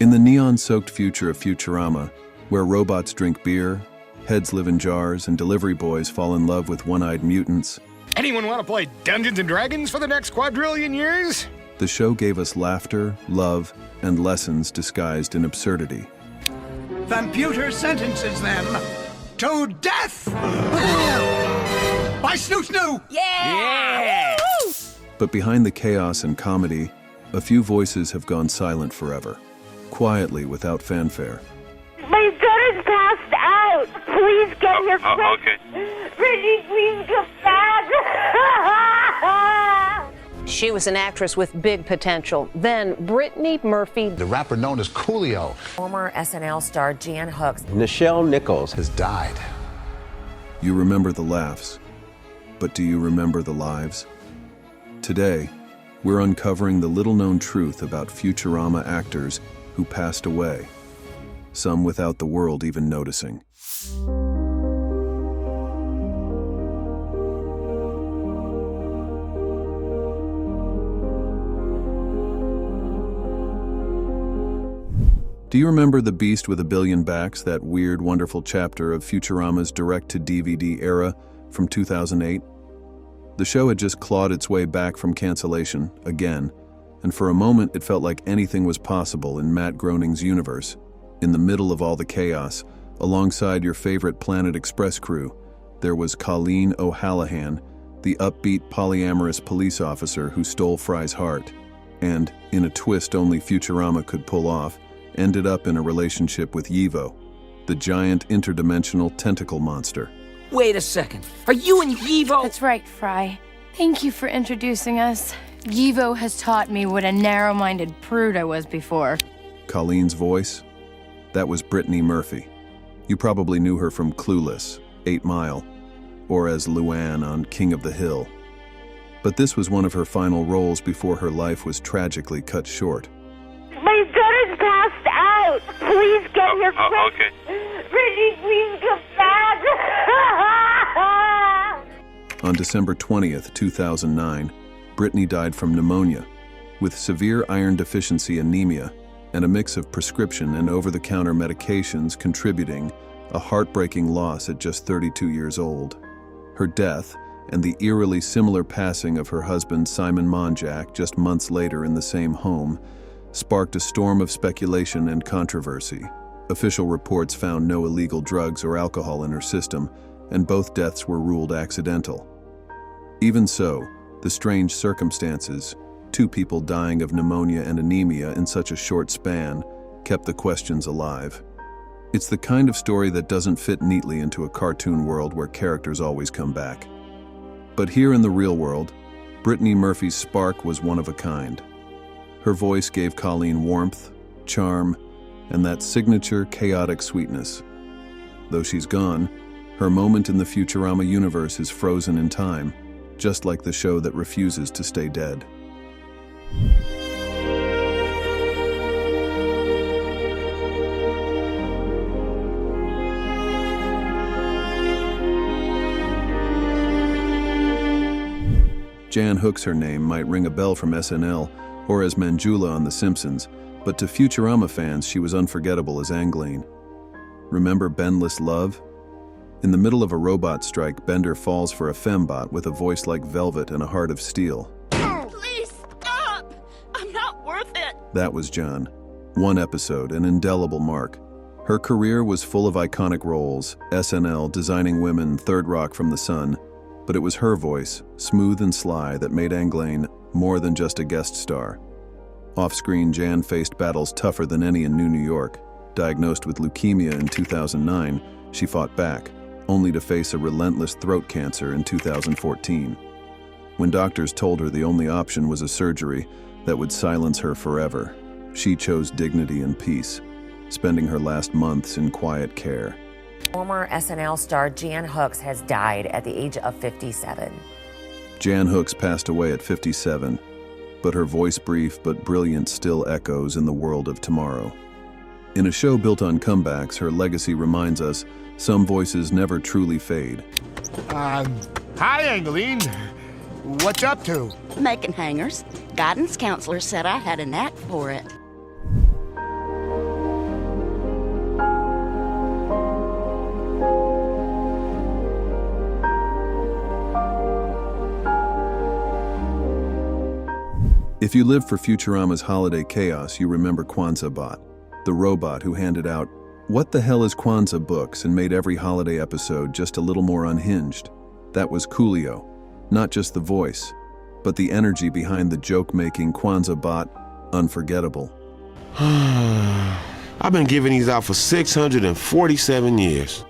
In the neon-soaked future of Futurama, where robots drink beer, heads live in jars, and delivery boys fall in love with one-eyed mutants, anyone want to play Dungeons & Dragons for the next quadrillion years? the show gave us laughter, love, and lessons disguised in absurdity. Computer sentences them to death! By Snoo Snoo! Yeah! But behind the chaos and comedy, a few voices have gone silent forever, quietly without fanfare. My daughter's passed out. Please get her quick. Okay. Brittany, please come back. She was an actress with big potential. Then Brittany Murphy. The rapper known as Kulio. Former SNL star Jan Hooks. Nichols has died. You remember the laughs, but do you remember the lives? Today, we're uncovering the little-known truth about Futurama actors who passed away, some without the world even noticing. Do you remember The Beast with a Billion Backs, that weird, wonderful chapter of Futurama's direct-to-DVD era from 2008? The show had just clawed its way back from cancellation, again, and for a moment it felt like anything was possible in Matt Groening's universe. In the middle of all the chaos, alongside your favorite Planet Express crew, there was Colleen O'Hallahan, the upbeat, polyamorous police officer who stole Fry's heart, and, in a twist only Futurama could pull off, ended up in a relationship with Yivo, the giant interdimensional tentacle monster. Wait a second. Are you and Yivo? That's right, Fry. Thank you for introducing us. Yivo has taught me what a narrow-minded prude I was before. Colleen's voice? That was Brittany Murphy. You probably knew her from Clueless, 8 Mile, or as Luann on King of the Hill. But this was one of her final roles before her life was tragically cut short. My daughter's passed out. Please get her quick. Okay. Brittany, please come back. On December 20th, 2009, Brittany died from pneumonia, with severe iron deficiency anemia and a mix of prescription and over-the-counter medications contributing a heartbreaking loss at just 32 years old. Her death, and the eerily similar passing of her husband Simon Monjack just months later in the same home, sparked a storm of speculation and controversy. Official reports found no illegal drugs or alcohol in her system, and both deaths were ruled accidental. Even so, the strange circumstances, 2 people dying of pneumonia and anemia in such a short span, kept the questions alive. It's the kind of story that doesn't fit neatly into a cartoon world where characters always come back. But here in the real world, Brittany Murphy's spark was one of a kind. Her voice gave Colleen warmth, charm, and that signature chaotic sweetness. Though she's gone, her moment in the Futurama universe is frozen in time, just like the show that refuses to stay dead. Jan Hooks, her name, might ring a bell from SNL, or as Manjula on The Simpsons, but to Futurama fans she was unforgettable as Angline. Remember Bendless Love? In the middle of a robot strike, Bender falls for a fembot with a voice like velvet and a heart of steel. Please stop! I'm not worth it! That was Jan. One episode, an indelible mark. Her career was full of iconic roles, SNL, Designing Women, Third Rock from the Sun, but it was her voice, smooth and sly, that made Angline more than just a guest star. Off-screen, Jan faced battles tougher than any in New York. Diagnosed with leukemia in 2009, she fought back, only to face a relentless throat cancer in 2014. When doctors told her the only option was a surgery that would silence her forever, she chose dignity and peace, spending her last months in quiet care. Former SNL star Jan Hooks has died at the age of 57. Jan Hooks passed away at 57, but her voice, brief but brilliant, still echoes in the world of tomorrow. In a show built on comebacks, her legacy reminds us some voices never truly fade. Hi, Angline. What's up to? Making hangers. Guidance counselor said I had a knack for it. If you lived for Futurama's holiday chaos, you remember Kwanzaa Bot, the robot who handed out "What the hell is Kwanzaa" books and made every holiday episode just a little more unhinged. That was Kulio, not just the voice, but the energy behind the joke-making Kwanzaa Bot, unforgettable. I've been giving these out for 647 years.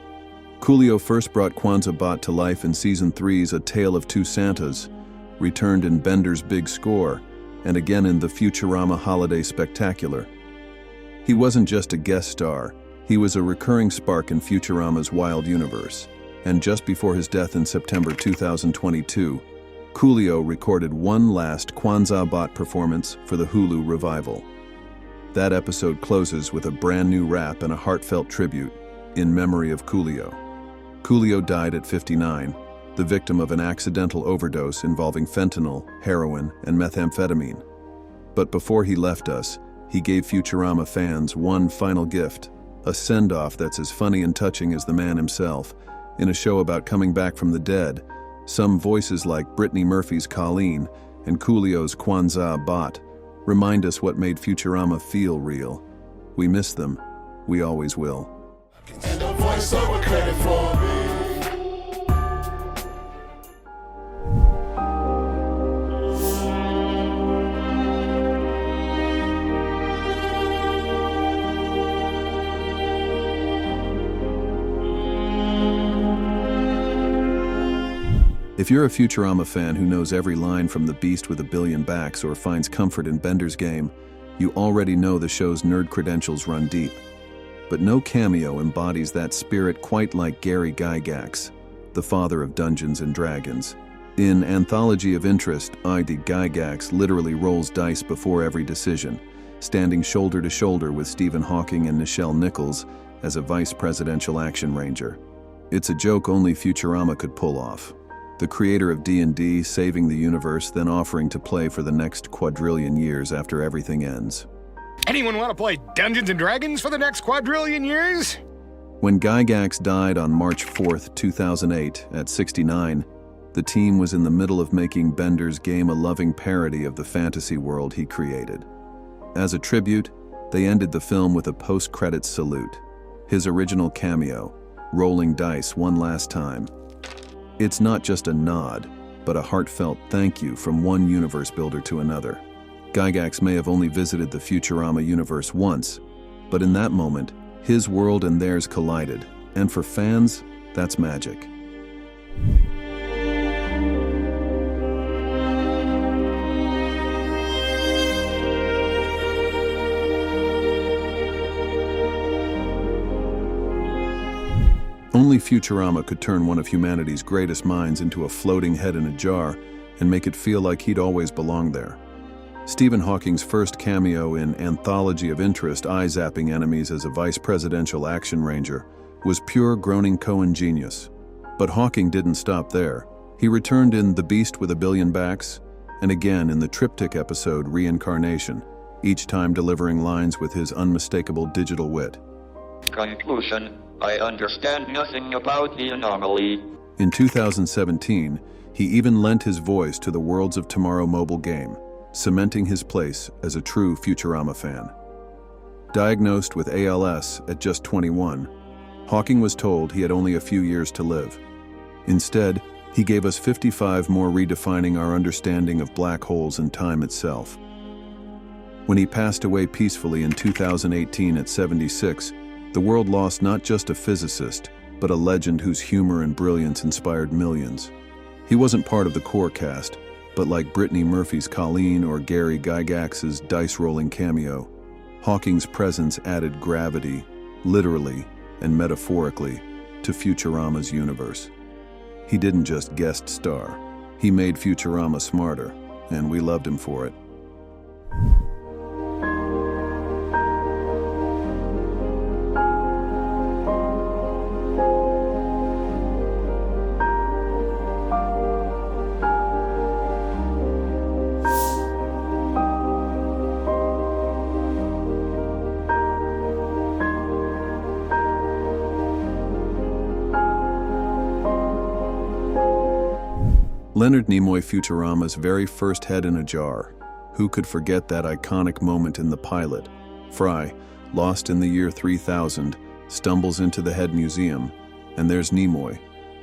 Kulio first brought Kwanzaa Bot to life in Season 3's A Tale of Two Santas, returned in Bender's Big Score, and again in the Futurama Holiday Spectacular. He wasn't just a guest star, he was a recurring spark in Futurama's wild universe. And just before his death in September 2022, Kulio recorded one last Kwanzaa Bot performance for the Hulu revival. That episode closes with a brand new rap and a heartfelt tribute in memory of Kulio. Kulio died at 59, the victim of an accidental overdose involving fentanyl, heroin, and methamphetamine. But before he left us, he gave Futurama fans one final gift, a send-off that's as funny and touching as the man himself. In a show about coming back from the dead, some voices like Brittany Murphy's Colleen and Kulio's Kwanzaa Bot remind us what made Futurama feel real. We miss them. We always will. If you're a Futurama fan who knows every line from The Beast with a Billion Backs or finds comfort in Bender's Game, you already know the show's nerd credentials run deep. But no cameo embodies that spirit quite like Gyax, the father of Dungeons and Dragons. In Anthology of Interest, Gyax literally rolls dice before every decision, standing shoulder to shoulder with Stephen Hawking and Nichols as a vice presidential action ranger. It's a joke only Futurama could pull off. The creator of D&D saving the universe, then offering to play for the next quadrillion years after everything ends. Anyone want to play Dungeons and Dragons for the next quadrillion years? When Gyax died on March 4th, 2008, at 69, the team was in the middle of making Bender's Game a loving parody of the fantasy world he created. As a tribute, they ended the film with a post-credits salute, his original cameo, rolling dice one last time. It's not just a nod, but a heartfelt thank you from one universe builder to another. Gyax may have only visited the Futurama universe once, but in that moment, his world and theirs collided, and for fans, that's magic. Only Futurama could turn one of humanity's greatest minds into a floating head in a jar and make it feel like he'd always belonged there. Stephen Hawking's first cameo in Anthology of Interest, eye-zapping enemies as a vice presidential action ranger, was pure groaning Coen genius. But Hawking didn't stop there. He returned in The Beast with a Billion Backs, and again in the triptych episode Reincarnation, each time delivering lines with his unmistakable digital wit. Conclusion: I understand nothing about the anomaly. In 2017, he even lent his voice to the Worlds of Tomorrow mobile game, cementing his place as a true Futurama fan. Diagnosed with ALS at just 21, Hawking was told he had only a few years to live. Instead, he gave us 55 more, redefining our understanding of black holes and time itself. When he passed away peacefully in 2018 at 76, the world lost not just a physicist, but a legend whose humor and brilliance inspired millions. He wasn't part of the core cast, but like Brittany Murphy's Colleen or Gyax's dice-rolling cameo, Hawking's presence added gravity, literally and metaphorically, to Futurama's universe. He didn't just guest star, he made Futurama smarter, and we loved him for it. Leonard Nemoy, Futurama's very first head in a jar, Who could forget that iconic moment in the pilot? Fry, lost in the year 3000, stumbles into the head museum, and there's Nemoy,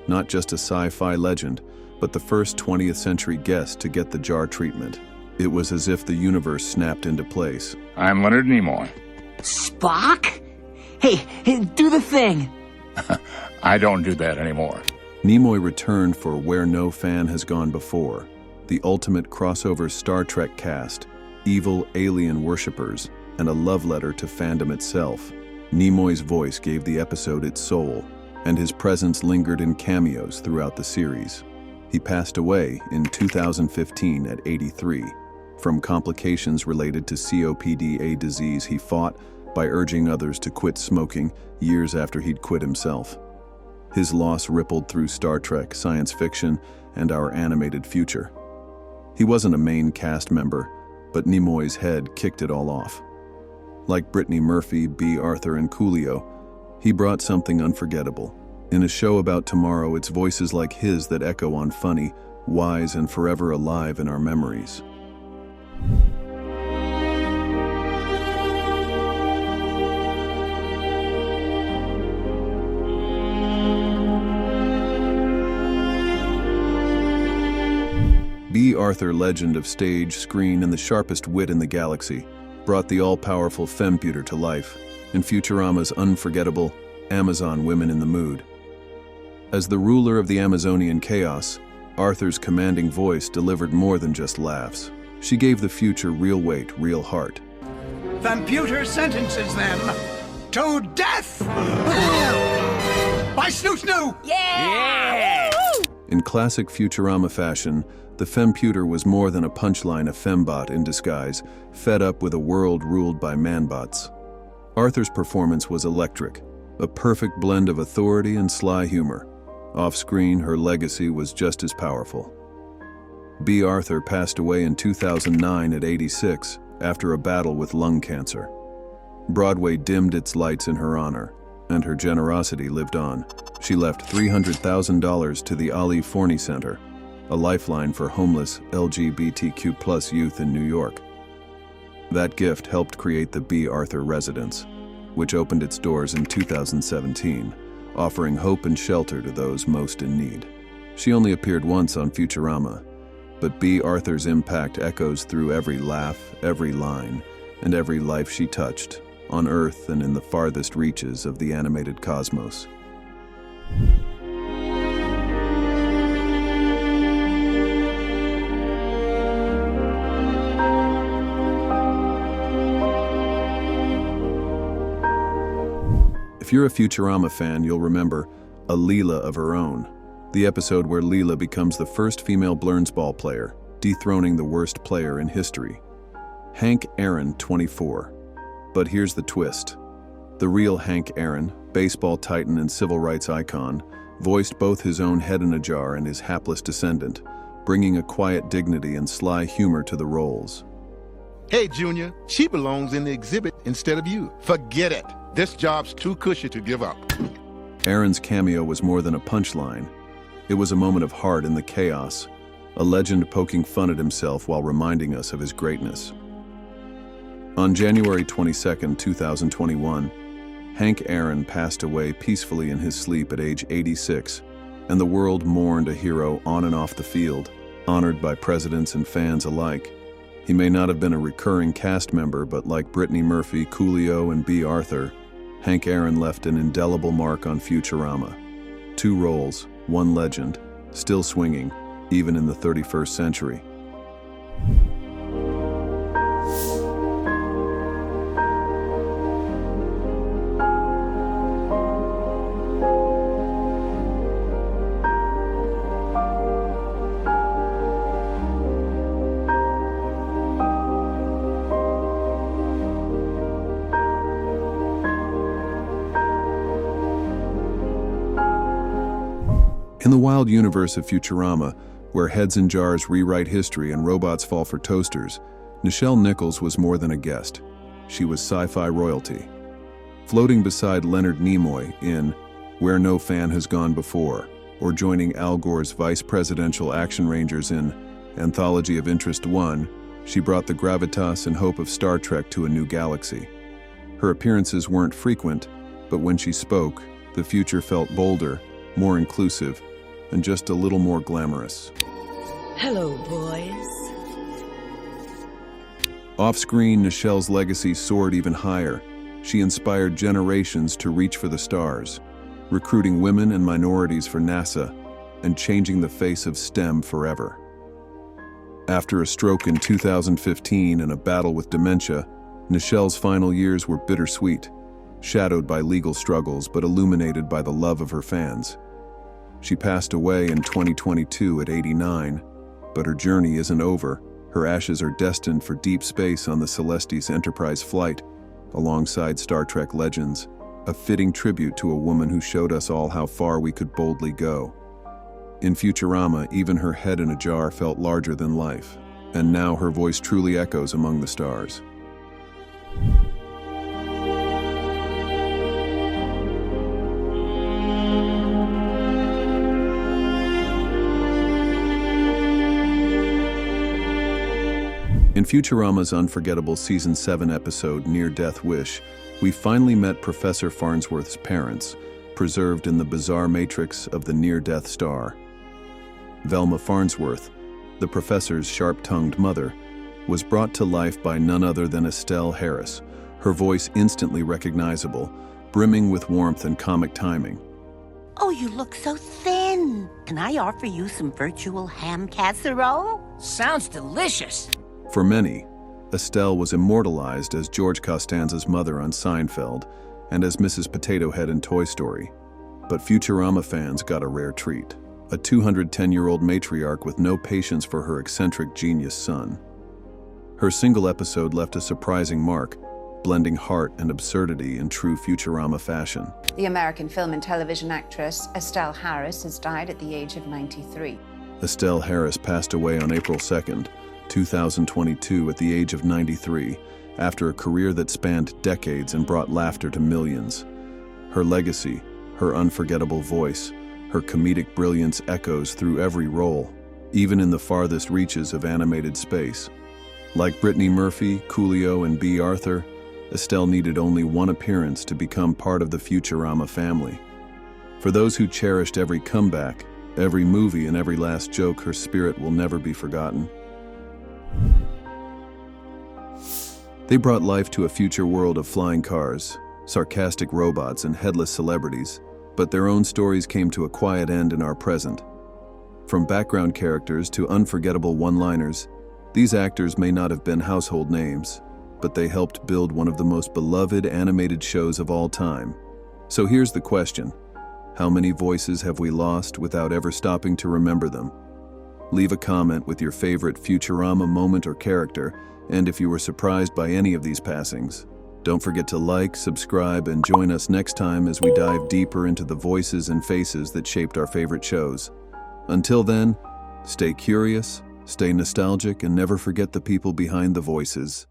not just a sci-fi legend, but the first 20th century guest to get the jar treatment. It was as if the universe snapped into place. I'm Leonard Nemoy. Spock? Hey, do the thing. I don't do that anymore. Nemoy returned for Where No Fan Has Gone Before, the ultimate crossover Star Trek cast, evil alien worshippers, and a love letter to fandom itself. Nemoy's voice gave the episode its soul, and his presence lingered in cameos throughout the series. He passed away in 2015 at 83. From complications related to COPD, a disease he fought by urging others to quit smoking years after he'd quit himself. His loss rippled through Star Trek, science fiction, and our animated future. He wasn't a main cast member, but Nemoy's head kicked it all off. Like Brittany Murphy, B. Arthur, and Kulio, he brought something unforgettable. In a show about tomorrow, it's voices like his that echo on funny, wise, and forever alive in our memories. B. Arthur, legend of stage, screen, and the sharpest wit in the galaxy, brought the all-powerful femputer to life in Futurama's unforgettable Amazon Women in the Mood. As the ruler of the Amazonian chaos, Arthur's commanding voice delivered more than just laughs. She gave the future real weight, real heart. Fanputer sentences them to death! By Snoo-Snoo! Yeah! In classic Futurama fashion, the femputer was more than a punchline, a fembot in disguise, fed up with a world ruled by manbots. Arthur's performance was electric, a perfect blend of authority and sly humor. Off-screen, her legacy was just as powerful. B. Arthur passed away in 2009 at 86 after a battle with lung cancer. Broadway dimmed its lights in her honor, and her generosity lived on. She left $300,000 to the Ali Forney Center, a lifeline for homeless LGBTQ+ youth in New York. That gift helped create the B. Arthur Residence, which opened its doors in 2017, offering hope and shelter to those most in need. She only appeared once on Futurama, but B. Arthur's impact echoes through every laugh, every line, and every life she touched, on Earth and in the farthest reaches of the animated cosmos. If you're a Futurama fan, you'll remember A Leela of Her Own, the episode where Leela becomes the first female Blurnsball player, dethroning the worst player in history. Hank Aaron, 24. But here's the twist. The real Hank Aaron, baseball titan and civil rights icon, voiced both his own head in a jar and his hapless descendant, bringing a quiet dignity and sly humor to the roles. Hey, Junior, she belongs in the exhibit instead of you. Forget it. This job's too cushy to give up. Aaron's cameo was more than a punchline. It was a moment of heart in the chaos, a legend poking fun at himself while reminding us of his greatness. On January 22, 2021, Hank Aaron passed away peacefully in his sleep at age 86, and the world mourned a hero on and off the field, honored by presidents and fans alike. He may not have been a recurring cast member, but like Brittany Murphy, Kulio, and B. Arthur, Hank Aaron left an indelible mark on Futurama. 2 roles, 1 legend, still swinging, even in the 31st century. In the wild universe of Futurama, where heads in jars rewrite history and robots fall for toasters, Nichols was more than a guest. She was sci-fi royalty. Floating beside Leonard Nemoy in Where No Fan Has Gone Before, or joining Al Gore's vice presidential action rangers in Anthology of Interest 1, She brought the gravitas and hope of Star Trek to a new galaxy. Her appearances weren't frequent, but when she spoke, the future felt bolder, more inclusive, and just a little more glamorous. Hello, boys. Off-screen, Nichelle's legacy soared even higher. She inspired generations to reach for the stars, recruiting women and minorities for NASA, and changing the face of STEM forever. After a stroke in 2015 and a battle with dementia, Nichelle's final years were bittersweet, shadowed by legal struggles but illuminated by the love of her fans. She passed away in 2022 at 89, but her journey isn't over. Her ashes are destined for deep space on the Celestis Enterprise flight, alongside Star Trek legends, a fitting tribute to a woman who showed us all how far we could boldly go. In Futurama, even her head in a jar felt larger than life, and now her voice truly echoes among the stars. In Futurama's unforgettable Season 7 episode, Near Death Wish, we finally met Professor Farnsworth's parents, preserved in the bizarre matrix of the near-death star. Velma Farnsworth, the professor's sharp-tongued mother, was brought to life by none other than Estelle Harris, her voice instantly recognizable, brimming with warmth and comic timing. Oh, you look so thin. Can I offer you some virtual ham casserole? Sounds delicious. For many, Estelle was immortalized as George Costanza's mother on Seinfeld and as Mrs. Potato Head in Toy Story. But Futurama fans got a rare treat, a 210-year-old matriarch with no patience for her eccentric genius son. Her single episode left a surprising mark, blending heart and absurdity in true Futurama fashion. The American film and television actress Estelle Harris has died at the age of 93. Estelle Harris passed away on April 2nd, 2022 at the age of 93, after a career that spanned decades and brought laughter to millions. Her legacy, her unforgettable voice, her comedic brilliance echoes through every role, even in the farthest reaches of animated space. Like Brittany Murphy, Kulio, and B. Arthur, Estelle needed only one appearance to become part of the Futurama family. For those who cherished every comeback, every movie, and every last joke, her spirit will never be forgotten. They brought life to a future world of flying cars, sarcastic robots, and headless celebrities, but their own stories came to a quiet end in our present. From background characters to unforgettable one-liners, these actors may not have been household names, but they helped build one of the most beloved animated shows of all time. So here's the question: how many voices have we lost without ever stopping to remember them? Leave a comment with your favorite Futurama moment or character, and if you were surprised by any of these passings. Don't forget to like, subscribe, and join us next time as we dive deeper into the voices and faces that shaped our favorite shows. Until then, stay curious, stay nostalgic, and never forget the people behind the voices.